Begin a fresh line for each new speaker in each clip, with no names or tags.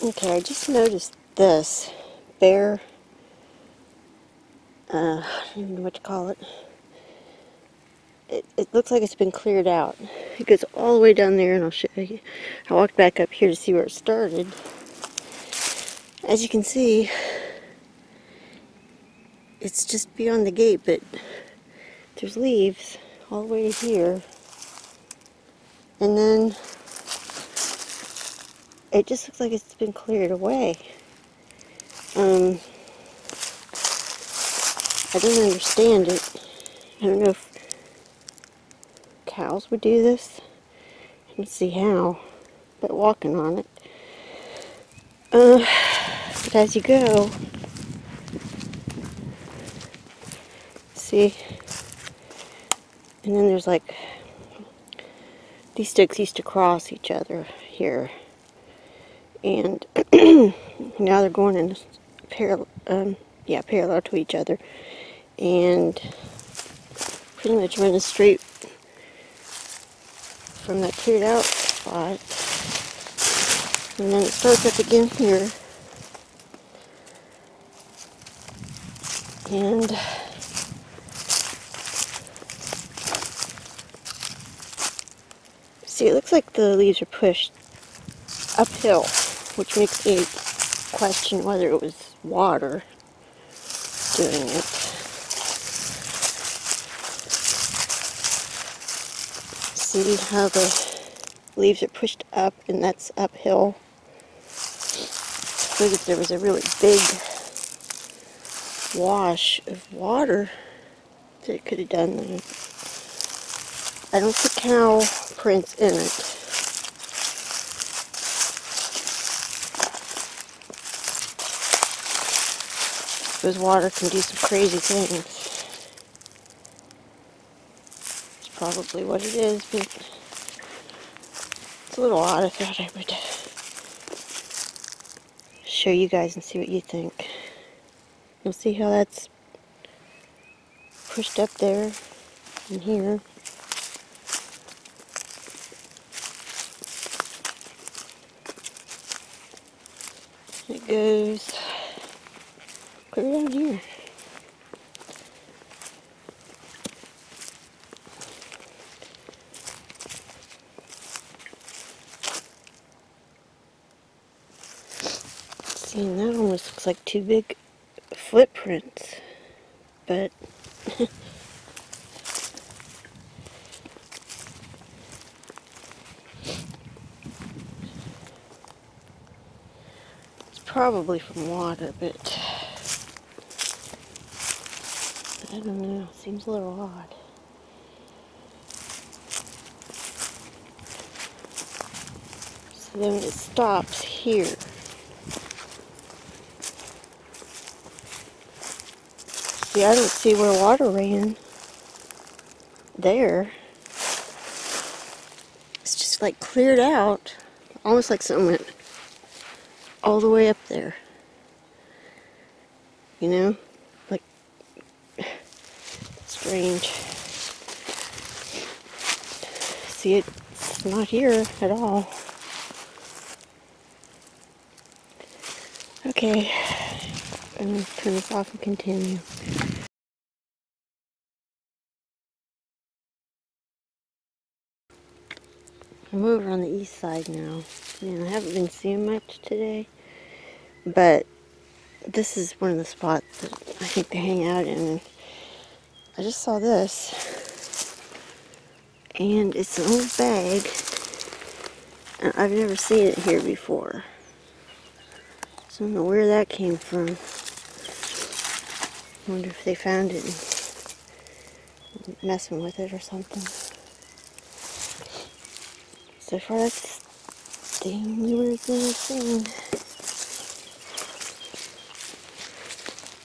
Okay, I just noticed this bare, I don't even know what to call it. It looks like it's been cleared out. It goes all the way down there, and I'll show you. I walked back up here to see where it started. As you can see, it's just beyond the gate, but there's leaves all the way to here. And then it just looks like it's been cleared away. I don't understand it. I don't know if cows would do this. I don't see how, but walking on it. But as you go, see, and then there's like, these sticks used to cross each other here, and now they're going in parallel to each other, and pretty much running straight from that cleared out spot, and then it starts up again here, and see, it looks like the leaves are pushed uphill, which makes me question whether it was water doing it. See how the leaves are pushed up, and that's uphill. I think if there was a really big wash of water, that it could have done that. I don't see cow prints in it. Because water can do some crazy things. It's probably what it is, but it's a little odd. I thought I would show you guys and see what you think. You'll see how that's pushed up there and here. It goes clear down here. See, and that almost looks like two big footprints, but it's probably from water, but I don't know, seems a little odd. So then it stops here. See, I don't see where water ran there. It's just like cleared out, almost like something went all the way up there. You know? Like, strange. See, it's not here at all. Okay, I'm going to turn this off and continue. I'm over on the east side now. Man, I haven't been seeing much today, but this is one of the spots that I think they hang out in. I just saw this, and it's an old bag, and I've never seen it here before. So I don't know where that came from. I wonder if they found it and messing with it or something. So far, that's the only weird thing I've seen.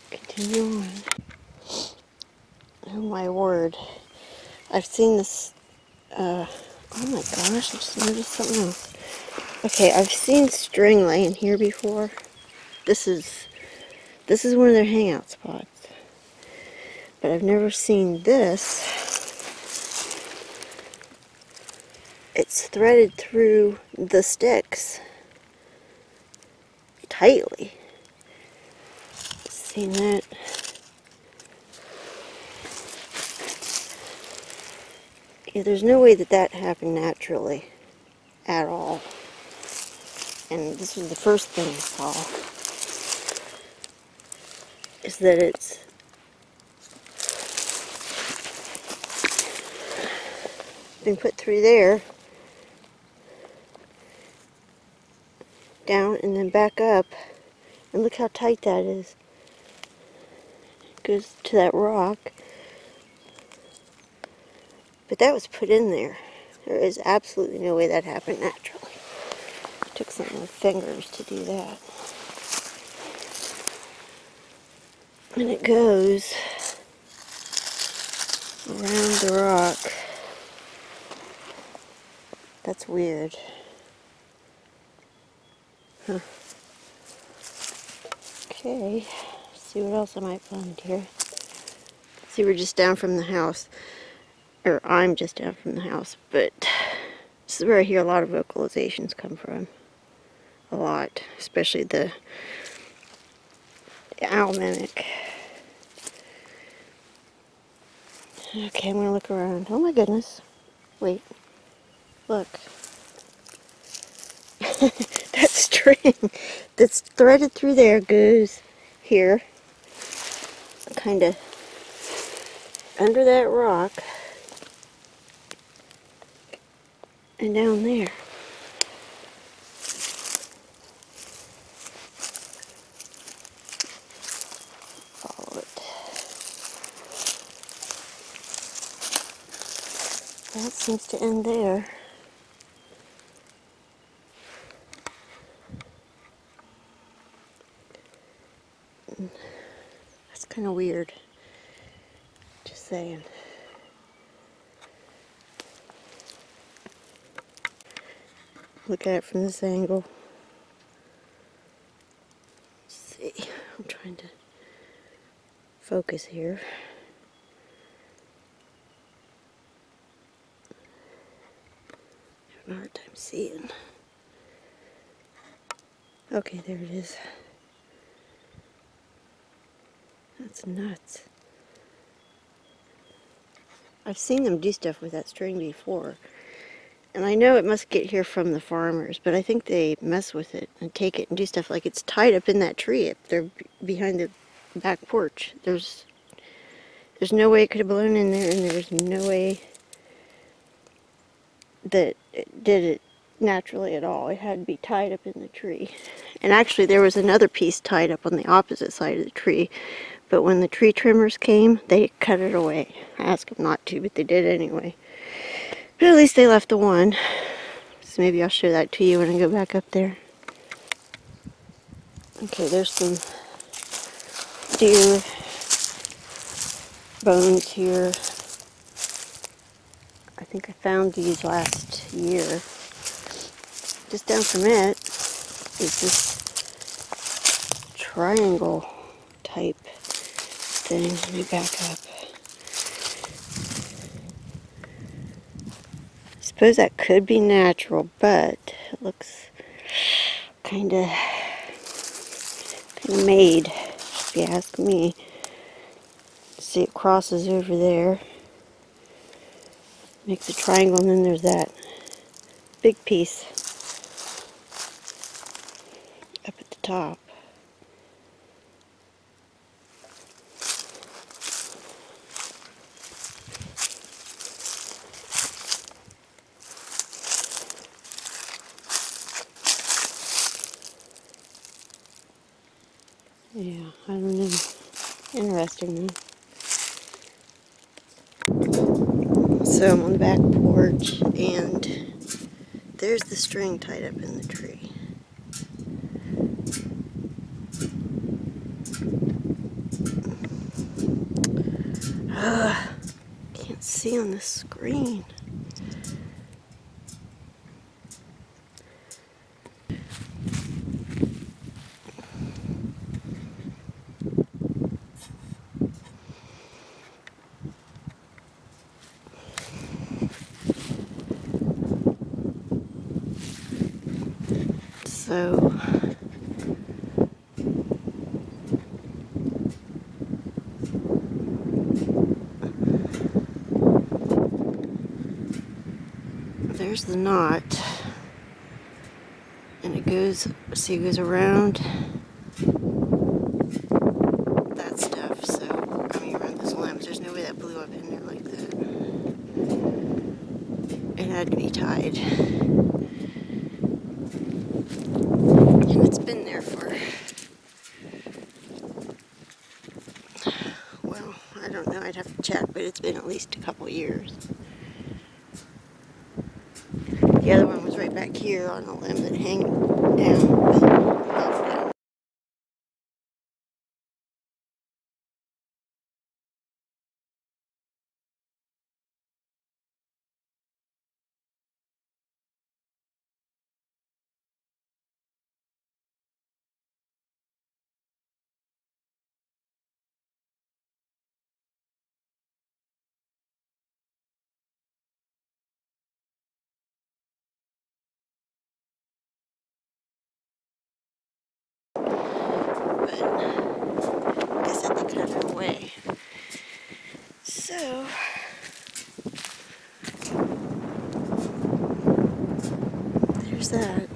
Continue on. Oh my word. I've seen this, oh my gosh, I just noticed something else. Okay, I've seen string laying here before. This is one of their hangout spots. But I've never seen this. It's threaded through the sticks. tightly. Seen that? Yeah, there's no way that that happened naturally at all. And this was the first thing I saw, is that it's been put through there, down, and then back up. And look how tight that is. It goes to that rock. But that was put in there. There is absolutely no way that happened naturally. It took some of my fingers to do that. And it goes around the rock. That's weird. Huh. Okay, let's see what else I might find here. See, we're just down from the house. Or I'm just down from the house, but this is where I hear a lot of vocalizations come from. A lot, especially the owl mimic. Okay, I'm gonna look around. Oh my goodness. Wait. Look. That string that's threaded through there goes here. Kind of under that rock. And down there. Follow it. That seems to end there. That's kind of weird. Just saying. Look at it from this angle. Let's see. I'm trying to focus here. Having a hard time seeing. Okay, there it is. That's nuts. I've seen them do stuff with that string before. And I know it must get here from the farmers, but I think they mess with it and take it and do stuff like it's tied up in that tree up there behind their back porch. There's no way it could have blown in there, and there's no way that it did it naturally at all. It had to be tied up in the tree. And actually there was another piece tied up on the opposite side of the tree, but when the tree trimmers came, they cut it away. I asked them not to, but they did anyway. But at least they left the one. So maybe I'll show that to you when I go back up there. Okay, there's some deer bones here. I think I found these last year. Just down from it is this triangle type thing. Let me back up. I suppose that could be natural, but it looks kind of made, if you ask me. See, it crosses over there, makes a triangle, and then there's that big piece up at the top. Yeah, I don't know. Interesting though. So I'm on the back porch, and there's the string tied up in the tree. Can't see on the screen. So there's the knot. And it goes, see, it goes around that stuff. So, I mean, around those limbs. There's no way that blew up in there like that. It had to be tied. And it's been there for, well, I don't know, I'd have to check, but it's been at least a couple years. The other one was right back here on a limb that hang down, but fell down. But I guess I had to cut it away. So, there's that.